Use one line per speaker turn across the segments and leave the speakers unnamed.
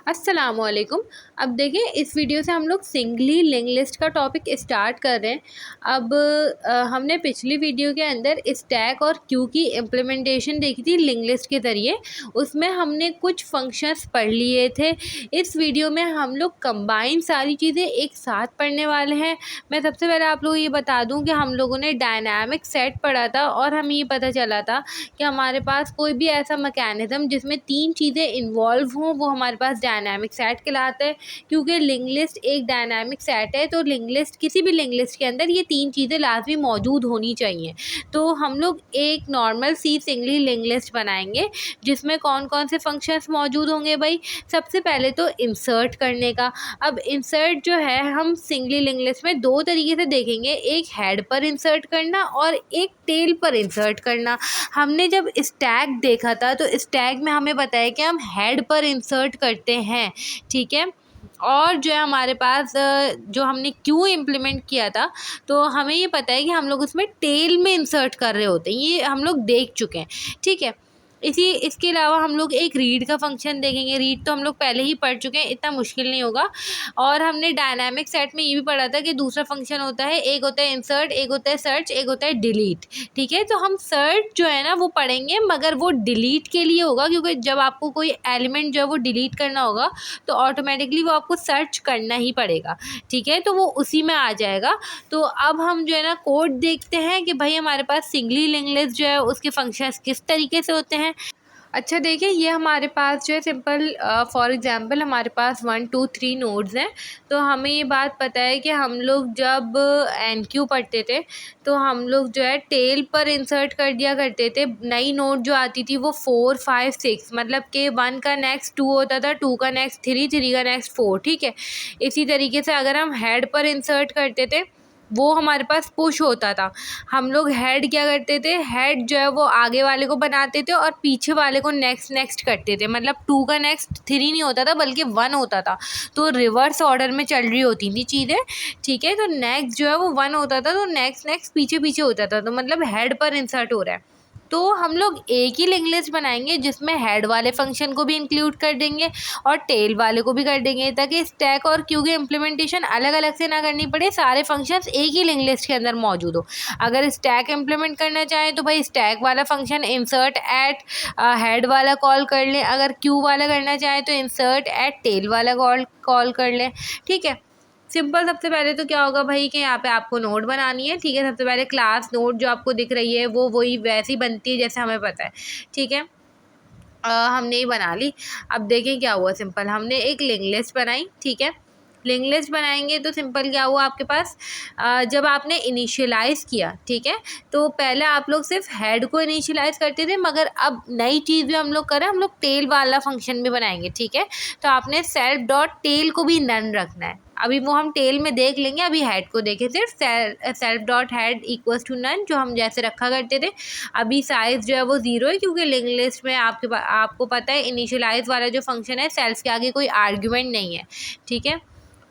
अस्सलामुअलैकुम। अब देखिए इस वीडियो से हम लोग सिंगली लिंक लिस्ट का टॉपिक स्टार्ट कर रहे हैं। अब हमने पिछली वीडियो के अंदर स्टैक और क्यू की इम्प्लीमेंटेशन देखी थी लिंक लिस्ट के ज़रिए। उसमें हमने कुछ फंक्शंस पढ़ लिए थे। इस वीडियो में हम लोग कंबाइन सारी चीज़ें एक साथ पढ़ने वाले हैं। मैं सबसे पहले आप लोगों को ये बता दूं कि हम लोगों ने डायनामिक सेट पढ़ा था और हमें ये पता चला था कि हमारे पास कोई भी ऐसा मैकेनिज़्म जिसमें 3 चीज़ें इन्वॉल्व हों वो हमारे पास डायनामिक सेट कहलाता है। क्योंकि लिंक लिस्ट एक डायनामिक सेट है तो लिंक लिस्ट किसी भी लिंक लिस्ट के अंदर ये 3 चीज़ें लाज़मी मौजूद होनी चाहिए। तो हम लोग एक नॉर्मल सी सिंगली लिंक लिस्ट बनाएंगे जिसमें कौन-कौन से फंक्शंस मौजूद होंगे भाई। सबसे पहले तो इंसर्ट करने का। अब इंसर्ट जो है हम सिंगली लिंक लिस्ट में 2 तरीके से देखेंगे, एक हेड पर इंसर्ट करना और एक टेल पर इंसर्ट करना। हमने जब स्टैक देखा था तो स्टैक में हमें पता है कि हम हेड पर इंसर्ट करते हैं, ठीक है। और जो है हमारे पास जो हमने क्यू इम्प्लीमेंट किया था तो हमें ये पता है कि हम लोग उसमें टेल में इंसर्ट कर रहे होते हैं, ये हम लोग देख चुके हैं, ठीक है। इसके अलावा हम लोग एक रीड का फंक्शन देखेंगे। रीड तो हम लोग पहले ही पढ़ चुके हैं, इतना मुश्किल नहीं होगा। और हमने डायनामिक सेट में ये भी पढ़ा था कि दूसरा फंक्शन होता है, एक होता है इंसर्ट, एक होता है सर्च, एक होता है डिलीट, ठीक है। तो हम सर्च जो है ना वो पढ़ेंगे मगर वो डिलीट के लिए होगा, क्योंकि जब आपको कोई एलिमेंट जो है वो डिलीट करना होगा तो ऑटोमेटिकली वो आपको सर्च करना ही पड़ेगा, ठीक है। तो वो उसी में आ जाएगा। तो अब हम जो है ना कोड देखते हैं कि भाई हमारे पास सिंगली लिंक लिस्ट जो है उसके फंक्शंस किस तरीके से होते हैं। अच्छा देखिए ये हमारे पास जो है सिंपल फॉर एग्ज़ाम्पल हमारे पास 1 2 3 नोड्स हैं। तो हमें ये बात पता है कि हम लोग जब एन क्यू पढ़ते थे तो हम लोग जो है टेल पर इंसर्ट कर दिया करते थे। नई नोड जो आती थी वो 4 5 6 मतलब कि 1 का नेक्स्ट 2 होता था, 2 का नेक्स्ट 3, 3 का नेक्स्ट 4, ठीक है। इसी तरीके से अगर हम हेड पर इंसर्ट करते थे वो हमारे पास पुश होता था। हम लोग हेड क्या करते थे, हेड जो है वो आगे वाले को बनाते थे और पीछे वाले को नेक्स्ट नेक्स्ट करते थे। मतलब 2 का नेक्स्ट 3 नहीं होता था बल्कि 1 होता था। तो रिवर्स ऑर्डर में चल रही होती थी चीज़ें, ठीक है। तो नेक्स्ट जो है वो 1 होता था तो नेक्स्ट नेक्स्ट पीछे पीछे होता था, तो मतलब हेड पर इंसर्ट हो रहा है। तो हम लोग एक ही लिंक लिस्ट बनाएंगे जिसमें हेड वाले फंक्शन को भी इंक्लूड कर देंगे और टेल वाले को भी कर देंगे, ताकि स्टैक और क्यू की इम्प्लीमेंटेशन अलग अलग से ना करनी पड़े, सारे फंक्शंस एक ही लिंक लिस्ट के अंदर मौजूद हो। अगर स्टैक इम्प्लीमेंट करना चाहें तो भाई स्टैक वाला फंक्शन इंसर्ट एट हेड वाला कॉल कर लें, अगर क्यू वाला करना चाहें तो इंसर्ट एट टेल वाला कॉल कर लें, ठीक है। सिंपल सबसे पहले तो क्या होगा भाई कि यहाँ पे आपको नोड बनानी है, ठीक है। सबसे पहले क्लास नोड जो आपको दिख रही है वो वही वैसी बनती है जैसे हमें पता है, ठीक है। हमने ही बना ली। अब देखें क्या हुआ, सिंपल हमने एक लिंक लिस्ट बनाई, ठीक है। लिंक लिस्ट बनाएंगे तो सिंपल क्या हुआ आपके पास, जब आपने इनिशियलाइज़ किया, ठीक है। तो पहले आप लोग सिर्फ हेड को इनिशियलाइज़ करते थे, मगर अब नई चीज़ भी हम लोग करें, हम लोग टेल वाला फंक्शन भी बनाएंगे, ठीक है। तो आपने सेल्फ डॉट टेल को भी नन रखना है। अभी वो हम टेल में देख लेंगे, अभी हेड को देखें सिर्फ self dot head equals to none, जो हम जैसे रखा करते थे। अभी साइज़ जो है वो 0 है क्योंकि लिंक लिस्ट में आपको पता है इनिशियलाइज़ वाला जो फंक्शन है सेल्फ के आगे कोई आर्ग्यूमेंट नहीं है, ठीक है।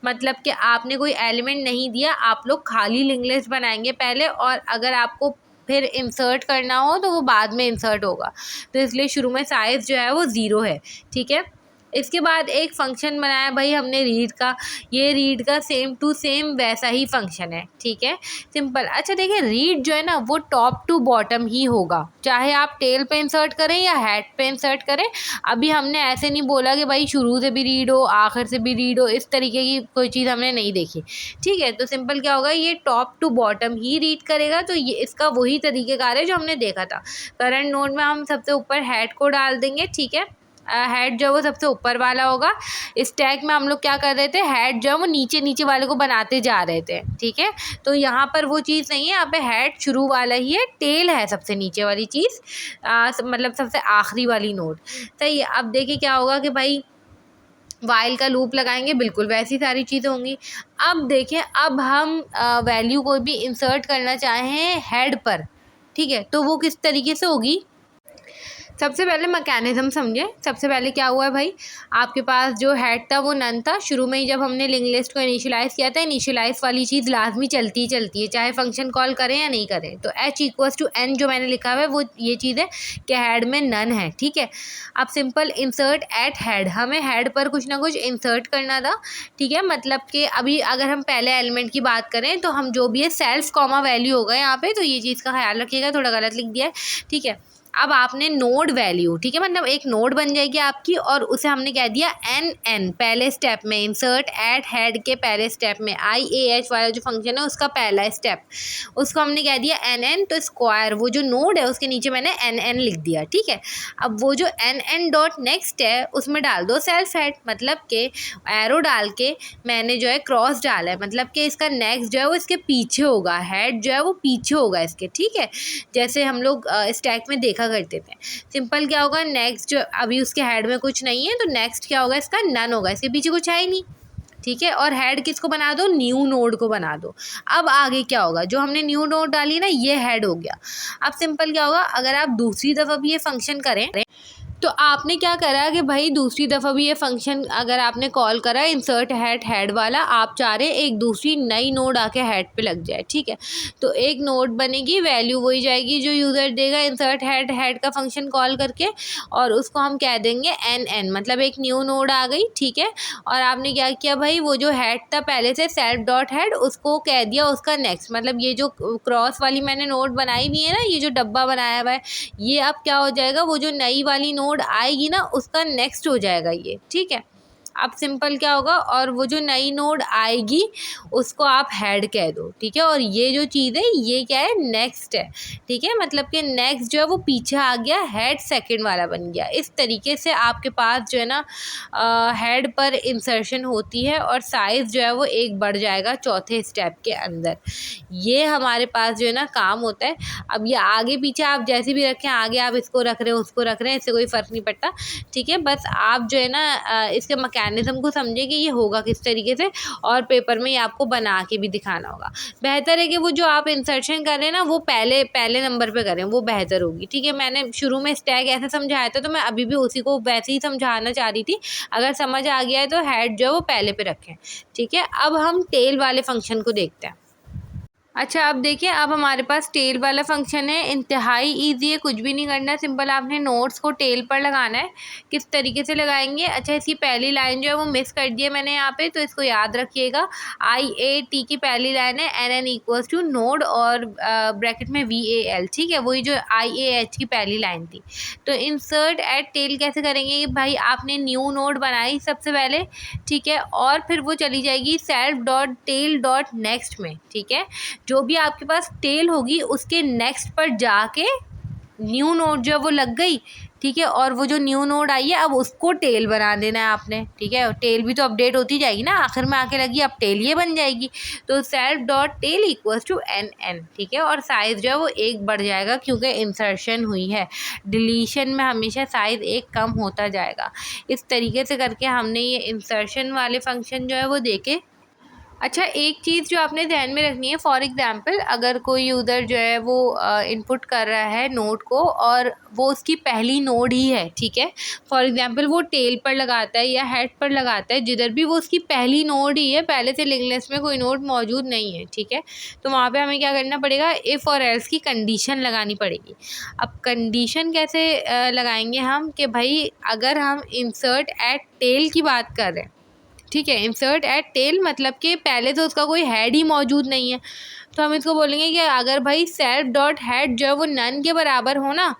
मतलब कि आपने कोई एलिमेंट नहीं दिया, आप लोग खाली लिंक लिस्ट बनाएंगे पहले, और अगर आपको फिर इंसर्ट करना हो तो वो बाद में इंसर्ट होगा। तो इसलिए शुरू में साइज़ जो है वो 0 है, ठीक है। इसके बाद एक फ़ंक्शन बनाया भाई हमने रीड का। ये रीड का सेम टू सेम वैसा ही फंक्शन है, ठीक है, सिंपल। अच्छा देखिए रीड जो है ना वो टॉप टू बॉटम ही होगा, चाहे आप टेल पे इंसर्ट करें या हेड पे इंसर्ट करें। अभी हमने ऐसे नहीं बोला कि भाई शुरू से भी रीड हो आखिर से भी रीड हो, इस तरीके की कोई चीज़ हमने नहीं देखी, ठीक है। तो सिंपल क्या होगा, ये टॉप टू बॉटम ही रीड करेगा। तो ये इसका वही तरीक़ेकार है जो हमने देखा था। करंट नोड में हम सबसे ऊपर हेड को डाल देंगे, ठीक है। हेड जो है वो सबसे ऊपर वाला होगा। स्टैक में हम लोग क्या कर रहे थे, हेड जो है वो नीचे नीचे वाले को बनाते जा रहे थे, ठीक है। तो यहाँ पर वो चीज़ नहीं है, यहाँ पे हेड शुरू वाला ही है, टेल है सबसे नीचे वाली चीज़, मतलब सबसे आखिरी वाली नोड, सही है। अब देखिए क्या होगा कि भाई वाइल का लूप लगाएंगे, बिल्कुल वैसी सारी चीज़ें होंगी। अब देखें, अब हम वैल्यू कोई भी इंसर्ट करना चाहें हेड पर, ठीक है, तो वो किस तरीके से होगी। सबसे पहले मैकेनिज्म समझे। सबसे पहले क्या हुआ है भाई, आपके पास जो हेड था वो नन था। शुरू में ही जब हमने लिंक लिस्ट को इनिशियलाइज़ किया था, इनिशियलाइज़ वाली चीज़ लाजमी चलती ही चलती है, चाहे फंक्शन कॉल करें या नहीं करें। तो h इक्वल्स टू n जो मैंने लिखा हुआ है वो ये चीज़ है कि हेड में नन है, ठीक है। अब सिंपल इंसर्ट एट हेड, हमें हेड पर कुछ ना कुछ इंसर्ट करना था, ठीक है। मतलब कि अभी अगर हम पहले एलिमेंट की बात करें तो हम जो भी है सेल्फ कॉमा वैल्यू होगा यहाँ पे, तो ये चीज़ का ख्याल रखिएगा, थोड़ा गलत लिख दिया है, ठीक है। अब आपने नोड वैल्यू, ठीक है, मतलब एक नोड बन जाएगी आपकी और उसे हमने कह दिया एन पहले स्टेप में, इंसर्ट एट हेड के पहले स्टेप में, IAH वाला जो फंक्शन है उसका पहला स्टेप, उसको हमने कह दिया एन। तो स्क्वायर वो जो नोड है उसके नीचे मैंने एन लिख दिया, ठीक है। अब वो जो एन डॉट नेक्स्ट है उसमें डाल दो सेल्फ हेड, मतलब कि एरो डाल के मैंने जो है क्रॉस डाला है, मतलब कि इसका नेक्स्ट जो है वो इसके पीछे होगा, हेड जो है वो पीछे होगा इसके, ठीक है। जैसे हम लोग स्टैक में देखा करते थे। सिंपल क्या होगा, नेक्स्ट जो अभी उसके हेड में कुछ नहीं है तो नेक्स्ट क्या होगा, इसका नन होगा, इसके पीछे कुछ है ही नहीं, ठीक है। और हेड किसको बना दो, न्यू नोड को बना दो। अब आगे क्या होगा, जो हमने न्यू नोड डाली ना ये हेड हो गया। अब सिंपल क्या होगा, अगर आप दूसरी दफ़ा भी ये फंक्शन करें तो आपने क्या करा कि भाई दूसरी दफ़ा भी ये फंक्शन अगर आपने कॉल करा इंसर्ट हेड वाला, आप चाह रहे एक दूसरी नई नोड आके हेड पे लग जाए, ठीक है। तो एक नोड बनेगी, वैल्यू वही जाएगी जो यूज़र देगा इंसर्ट हेड का फंक्शन कॉल करके, और उसको हम कह देंगे एन, मतलब एक न्यू नोड आ गई, ठीक है। और आपने क्या किया भाई, वो जो हेड था पहले से सेल्फ डॉट हेड उसको कह दिया उसका नेक्स्ट, मतलब ये जो क्रॉस वाली मैंने नोड बनाई हुई है ना, ये जो डब्बा बनाया हुआ है, ये अब क्या हो जाएगा, वो जो नई वाली नोड आएगी ना उसका नेक्स्ट हो जाएगा ये, ठीक है। अब सिंपल क्या होगा, और वो जो नई नोड आएगी उसको आप हेड कह दो, ठीक है। और ये जो चीज़ है ये क्या है, नेक्स्ट है, ठीक है। मतलब कि नेक्स्ट जो है वो पीछे आ गया, हेड सेकंड वाला बन गया। इस तरीके से आपके पास जो है ना हेड पर इंसर्शन होती है और साइज़ जो है वो एक बढ़ जाएगा चौथे स्टेप के अंदर। ये हमारे पास जो है ना काम होता है। अब ये आगे पीछे आप जैसे भी रखें, आगे आप इसको रख रहे हैं उसको रख रहे हैं, इससे कोई फ़र्क नहीं पड़ता, ठीक है। बस आप जो है ना इसके मैकेनिज़्म को समझिए कि ये होगा किस तरीके से, और पेपर में ये आपको बना के भी दिखाना होगा। बेहतर है कि वो जो आप इंसर्शन कर रहे हैं ना वो पहले नंबर पे करें, वो बेहतर होगी, ठीक है। मैंने शुरू में स्टैक ऐसे समझाया था तो मैं अभी भी उसी को वैसे ही समझाना चाह रही थी। अगर समझ आ गया है तो हेड जो है वो पहले पे रखें, ठीक है। अब हम टेल वाले फंक्शन को देखते हैं। अच्छा, अब देखिए, अब हमारे पास टेल वाला फंक्शन है, इंतहाई ईजी है, कुछ भी नहीं करना, सिंपल आपने नोट्स को टेल पर लगाना है। किस तरीके से लगाएंगे, अच्छा इसकी पहली लाइन जो है वो मिस कर दी है मैंने यहाँ पे, तो इसको याद रखिएगा। IAT की पहली लाइन है NN इक्वल्स टू नोड और ब्रैकेट में VAL, ठीक है, वही जो IAH की पहली लाइन थी। तो इंसर्ट एट टेल कैसे करेंगे कि भाई आपने न्यू नोड बनाई सबसे पहले, ठीक है, और फिर वो चली जाएगी self dot tail dot next में, ठीक है। जो भी आपके पास टेल होगी उसके नेक्स्ट पर जाके न्यू नोड जो है वो लग गई, ठीक है। और वो जो न्यू नोड आई है अब उसको टेल बना देना है आपने, ठीक है। टेल भी तो अपडेट होती जाएगी ना, आखिर में आके लगी अब टेल ये बन जाएगी। तो self dot tail equals to NN, ठीक है। और साइज़ जो है वो एक बढ़ जाएगा क्योंकि इंसर्शन हुई है, डिलीशन में हमेशा साइज़ एक कम होता जाएगा। इस तरीके से करके हमने ये इंसर्शन वाले फंक्शन जो है वो देखे। अच्छा, एक चीज़ जो आपने ध्यान में रखनी है, फॉर एग्ज़ाम्पल अगर कोई यूज़र जो है वो इनपुट कर रहा है नोड को और वो उसकी पहली नोड ही है, ठीक है। फॉर एग्ज़ाम्पल वो टेल पर लगाता है या हेड पर लगाता है, जिधर भी वो उसकी पहली नोड ही है, पहले से लिंक लिस्ट में कोई नोड मौजूद नहीं है, ठीक है। तो वहाँ पे हमें क्या करना पड़ेगा, इफ़ और एल्स की कंडीशन लगानी पड़ेगी। अब कंडीशन कैसे लगाएंगे हम कि भाई अगर हम इंसर्ट एट टेल की बात कर रहे हैं, ठीक है, इंसर्ट एट टेल मतलब कि पहले तो उसका कोई हेड ही मौजूद नहीं है, तो हम इसको बोलेंगे कि अगर भाई सेल्फ डॉट हेड जो है वो नन के बराबर हो ना,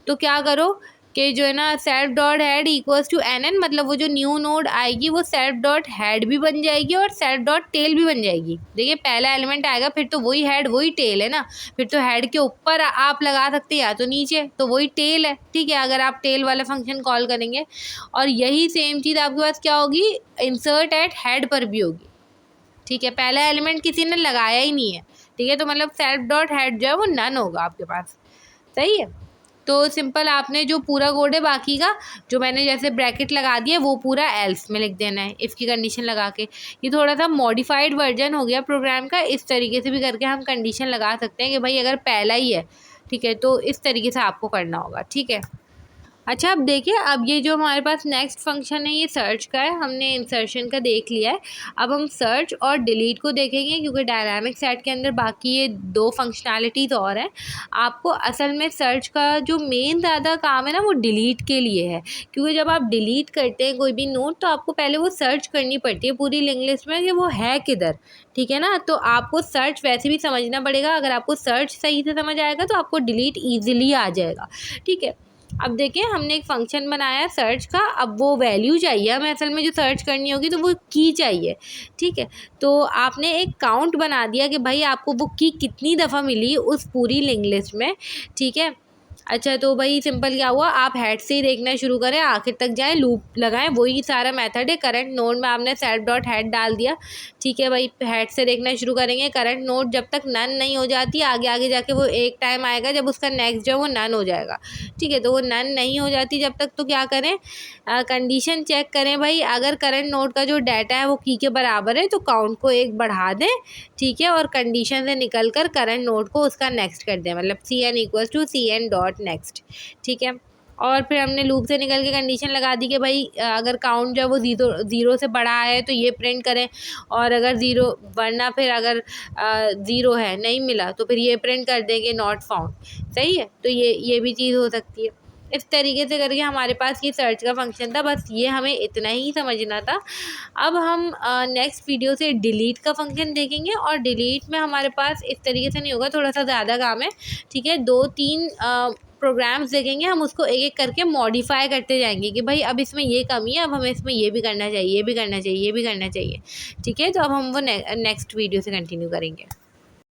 तो क्या करो कि जो है ना self dot head equals to NN, मतलब वो जो न्यू नोड आएगी वो सेल्फ डॉट हेड भी बन जाएगी और सेल्फ डॉट टेल भी बन जाएगी। देखिए पहला एलिमेंट आएगा फिर तो वही हेड वही टेल है ना, फिर तो हेड के ऊपर आप लगा सकते हैं या तो नीचे, तो वही टेल है, ठीक है, अगर आप टेल वाला फंक्शन कॉल करेंगे। और यही सेम चीज़ आपके पास क्या होगी, इंसर्ट एट हेड पर भी होगी, ठीक है। पहला एलिमेंट किसी ने लगाया ही नहीं है, ठीक है, तो मतलब सेल्फ डॉट हेड जो है वो नन होगा आपके पास, सही है। तो सिंपल आपने जो पूरा कोड है बाकी का जो मैंने जैसे ब्रैकेट लगा दिया वो पूरा एल्स में लिख देना है, इफ़ की कंडीशन लगा के। ये थोड़ा सा मॉडिफाइड वर्जन हो गया प्रोग्राम का, इस तरीके से भी करके हम कंडीशन लगा सकते हैं कि भाई अगर पहला ही है, ठीक है, तो इस तरीके से आपको करना होगा, ठीक है। अच्छा, अब देखिए, अब ये जो हमारे पास नेक्स्ट फंक्शन है ये सर्च का है, हमने इंसर्शन का देख लिया है। अब हम सर्च और डिलीट को देखेंगे, क्योंकि डायनामिक सेट के अंदर बाकी ये 2 फंक्शनैलिटीज़ और हैं। आपको असल में सर्च का जो मेन ज़्यादा काम है ना, वो डिलीट के लिए है, क्योंकि जब आप डिलीट करते हैं कोई भी नोट तो आपको पहले वो सर्च करनी पड़ती है पूरी लिंक लिस्ट में कि वो है किधर, ठीक है ना। तो आपको सर्च वैसे भी समझना पड़ेगा, अगर आपको सर्च सही से समझ आएगा तो आपको डिलीट ईजिली आ जाएगा, ठीक है। अब देखिए, हमने एक फंक्शन बनाया है सर्च का। अब वो वैल्यू चाहिए हमें, असल में जो सर्च करनी होगी तो वो की चाहिए, ठीक है। तो आपने एक काउंट बना दिया कि भाई आपको वो की कितनी दफ़ा मिली उस पूरी लिंक लिस्ट में, ठीक है। अच्छा, तो भाई सिंपल क्या हुआ, आप हेड से ही देखना शुरू करें, आखिर तक जाएं, लूप लगाएं, वही सारा मेथड है। करंट नोड में आपने सेल्फ डॉट हेड डाल दिया, ठीक है भाई। हेड से देखना शुरू करेंगे, करंट नोड जब तक नन नहीं हो जाती, आगे आगे जाके वो एक टाइम आएगा जब उसका नेक्स्ट जो है वो नन हो जाएगा, ठीक है। तो वो नन नहीं हो जाती जब तक, तो क्या करें, कंडीशन चेक करें भाई। अगर करंट नोड का जो डाटा है वो की के बराबर है तो काउंट को 1 बढ़ा दें, ठीक है। और कंडीशन से निकल कर करंट नोड को उसका नेक्स्ट कर दें, मतलब CN=CN डॉट नेक्स्ट, ठीक है। और फिर हमने लूप से निकल के कंडीशन लगा दी कि भाई अगर काउंट जो है वो ज़ीरो से बड़ा है तो ये प्रिंट करें, और अगर ज़ीरो, वरना फिर अगर ज़ीरो है नहीं मिला तो फिर ये प्रिंट कर देंगे नॉट फाउंड, सही है। तो ये भी चीज़ हो सकती है। इस तरीके से करके हमारे पास ये सर्च का फंक्शन था, बस ये हमें इतना ही समझना था। अब हम नेक्स्ट वीडियो से डिलीट का फंक्शन देखेंगे, और डिलीट में हमारे पास इस तरीके से नहीं होगा, थोड़ा सा ज़्यादा काम है, ठीक है। 2-3 प्रोग्राम्स देखेंगे, हम उसको एक एक करके मॉडिफाई करते जाएंगे कि भाई अब इसमें ये कमी है, अब हमें इसमें ये भी करना चाहिए, ये भी करना चाहिए, ये भी करना चाहिए, ठीक है। तो अब हम वो नेक्स्ट वीडियो से कंटिन्यू करेंगे।